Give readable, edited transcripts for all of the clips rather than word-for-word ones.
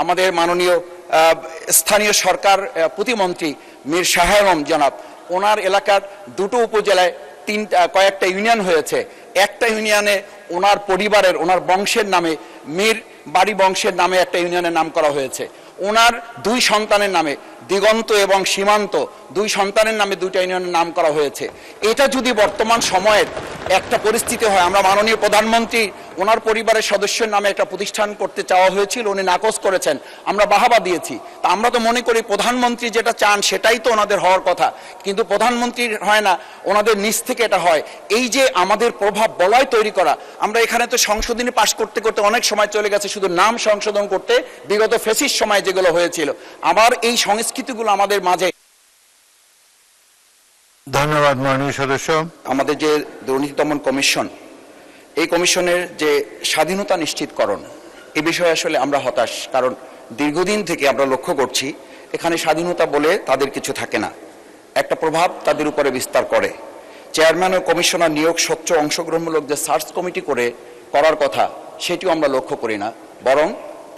আমাদের মাননীয় স্থানীয় সরকার প্রতিমন্ত্রী মীর শাহ আলম জনাব, ওনার এলাকার দুটো উপজেলায় কয়েকটা ইউনিয়ন হয়েছে। একটা ইউনিয়নে ওনার পরিবারের, ওনার বংশের নামে, মীর বাড়ি বংশের নামে একটা ইউনিয়নের নাম করা হয়েছে। ওনার দুই সন্তানের নামে, দিগন্ত এবং সীমান্ত, দুই সন্তানের নামে দুইটা ইউনিয়নের নাম করা হয়েছে। এটা যদি বর্তমান সময়ের একটা পরিস্থিতি হয়, আমরা মাননীয় প্রধানমন্ত্রী ওনার পরিবারের সদস্যের নামে একটা প্রতিষ্ঠান করতে চাওয়া হয়েছিল, উনি নাকচ করেছেন, আমরা বাহাবা দিয়েছি। তা আমরা তো মনে করি প্রধানমন্ত্রী যেটা চান সেটাই তো ওনাদের হওয়ার কথা, কিন্তু প্রধানমন্ত্রীর হয় না, ওনাদের নিচ থেকে এটা হয়। এই যে আমাদের প্রভাব বলয় তৈরি করা, আমরা এখানে তো সংশোধনী পাশ করতে করতে অনেক সময় চলে গেছে শুধু নাম সংশোধন করতে, বিগত ফ্যাসিস্ট সময় যেগুলো হয়েছিল। আবার এই সংস্কৃতিগুলো আমাদের মাঝে। ধন্যবাদ মাননীয় সদস্য। আমাদের যে দুর্নীতি দমন কমিশন, এই কমিশনের যে স্বাধীনতা নিশ্চিতকরণ, এই বিষয়ে আসলে আমরা হতাশ। কারণ দীর্ঘদিন থেকে আমরা লক্ষ্য করছি এখানে স্বাধীনতা বলে তাদের কিছু থাকে না, একটা প্রভাব তাদের উপরে বিস্তার করে। চেয়ারম্যান ও কমিশনার নিয়োগ স্বচ্ছ অংশগ্রহণমূলক যে সার্চ কমিটি করার কথা, সেটিও আমরা লক্ষ্য করি না, বরং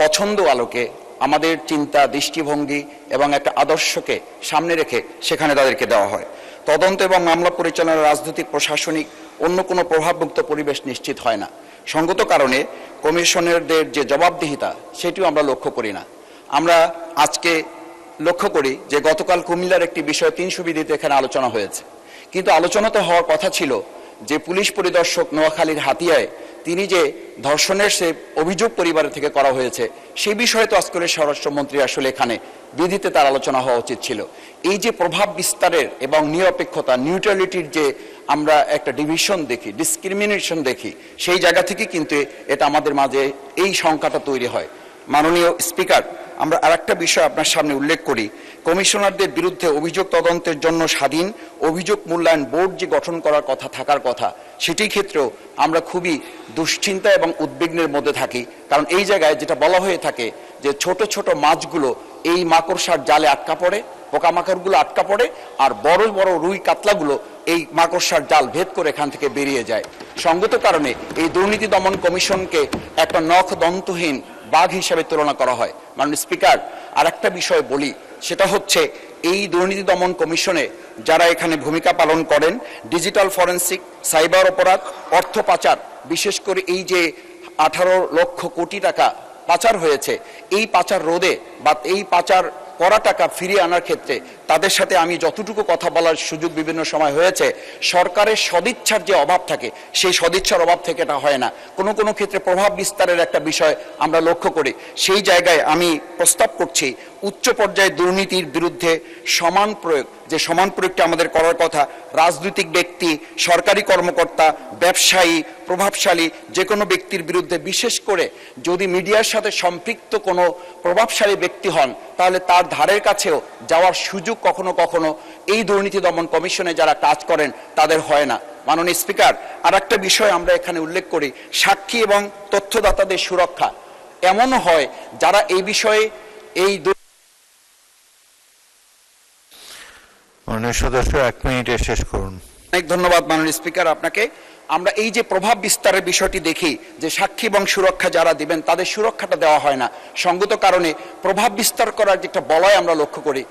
পছন্দ আলোকে আমাদের চিন্তা, দৃষ্টিভঙ্গি এবং একটা আদর্শকে সামনে রেখে সেখানে তাদেরকে দেওয়া হয়। তদন্ত এবং মামলা পরিচালনা, রাজনৈতিক, প্রশাসনিক অন্য কোনো প্রভাবমুক্ত পরিবেশ নিশ্চিত হয় না। সঙ্গত কারণে কমিশনারদের যে জবাবদিহিতা, সেটিও আমরা লক্ষ্য করি না। আমরা আজকে লক্ষ্য করি যে গতকাল কুমিল্লার একটি বিষয় 300 বিধিতে এখানে আলোচনা হয়েছে, কিন্তু আলোচনা তো হওয়ার কথা ছিল যে পুলিশ পরিদর্শক নোয়াখালীর হাতিয়ায় তিনি যে ধর্ষণের সে অভিযোগ পরিবারের থেকে করা হয়েছে, সেই বিষয়ে তো আজকের স্বরাষ্ট্রমন্ত্রী আসলে এখানে বিধিতে তার আলোচনা হওয়া উচিত ছিল। এই যে প্রভাব বিস্তারের এবং নিরপেক্ষতা, নিউট্রালিটির যে আমরা একটা ডিভিশন দেখি, ডিসক্রিমিনেশন দেখি, সেই জায়গা থেকে কিন্তু এটা আমাদের মাঝে এই সংখ্যাটা তৈরি হয়। মাননীয় স্পিকার, আমরা আরেকটা বিষয় আপনার সামনে উল্লেখ করি। কমিশনারদের বিরুদ্ধে অভিযোগ তদন্তের জন্য স্বাধীন অভিযোগ মূল্যায়ন বোর্ড যে গঠন করার কথা, থাকার কথা, সেটির ক্ষেত্রেও আমরা খুবই দুশ্চিন্তা এবং উদ্বিগ্নের মধ্যে থাকি। কারণ এই জায়গায় যেটা বলা হয়ে থাকে যে ছোট ছোট মাছগুলো এই মাকড়সার জালে আটকা পড়ে, পোকামাকড়গুলো আটকা পড়ে, আর বড় বড় রুই কাতলাগুলো এই মাকড়সার জাল ভেদ করে এখান থেকে বেরিয়ে যায়। সঙ্গত কারণে এই দুর্নীতি দমন কমিশনকে একটা নখ দন্তহীন বাঘ হিসেবে তুলনা করা হয়। মাননীয় স্পিকার, আর একটা বিষয় বলি, সেটা হচ্ছে এই দুর্নীতি দমন কমিশনে যারা এখানে ভূমিকা পালন করেন, ডিজিটাল ফরেন্সিক, সাইবার অপরাধ, অর্থ পাচার, বিশেষ করে এই যে 18 লক্ষ কোটি টাকা পাচার হয়েছে, এই পাচার রোধে বা এই পাচার করা টাকা ফিরিয়ে আনার ক্ষেত্রে তাদের সাথে আমি যতটুকু কথা বলার সুযোগ বিভিন্ন সময় হয়েছে, সরকারের সদিচ্ছার যে অভাব থাকে, সেই সদিচ্ছার অভাব থেকে এটা হয় না। কোনো কোনো ক্ষেত্রে প্রভাব বিস্তারের একটা বিষয় আমরা লক্ষ্য করি। সেই জায়গায় আমি প্রস্তাব করছি উচ্চ পর্যায়ে দুর্নীতির বিরুদ্ধে সমান প্রয়োগ, যে সমান প্রয়োগটা আমাদের করার কথা, রাজনৈতিক ব্যক্তি, সরকারি কর্মকর্তা, ব্যবসায়ী, প্রভাবশালী যে কোনো ব্যক্তির বিরুদ্ধে, বিশেষ করে যদি মিডিয়ার সাথে সম্পৃক্ত কোনো প্রভাবশালী ব্যক্তি হন, তাহলে তার ধারের কাছেও যাওয়ার সুযোগ কখনো কখনো এই দুর্নীতি দমন কমিশনে যারা কাজ করেন তাদের হয় না। মাননীয় স্পিকার, আর একটা বিষয় আমরা এখানে উল্লেখ করি, সাক্ষী এবং তথ্যদাতাদের সুরক্ষা। এমনও হয় যারা এই বিষয়ে মাননীয় সদস্য 1 মিনিটে শেষ করুন। অনেক ধন্যবাদ মাননীয় স্পিকার আপনাকে। আমরা এই যে প্রভাব বিস্তারের বিষয়টি দেখি যে সাক্ষী এবং সুরক্ষা যারা দিবেন তাদের সুরক্ষাটা দেওয়া হয় না। সঙ্গত কারণে প্রভাব বিস্তার করার যে একটা বলয় আমরা লক্ষ্য করি,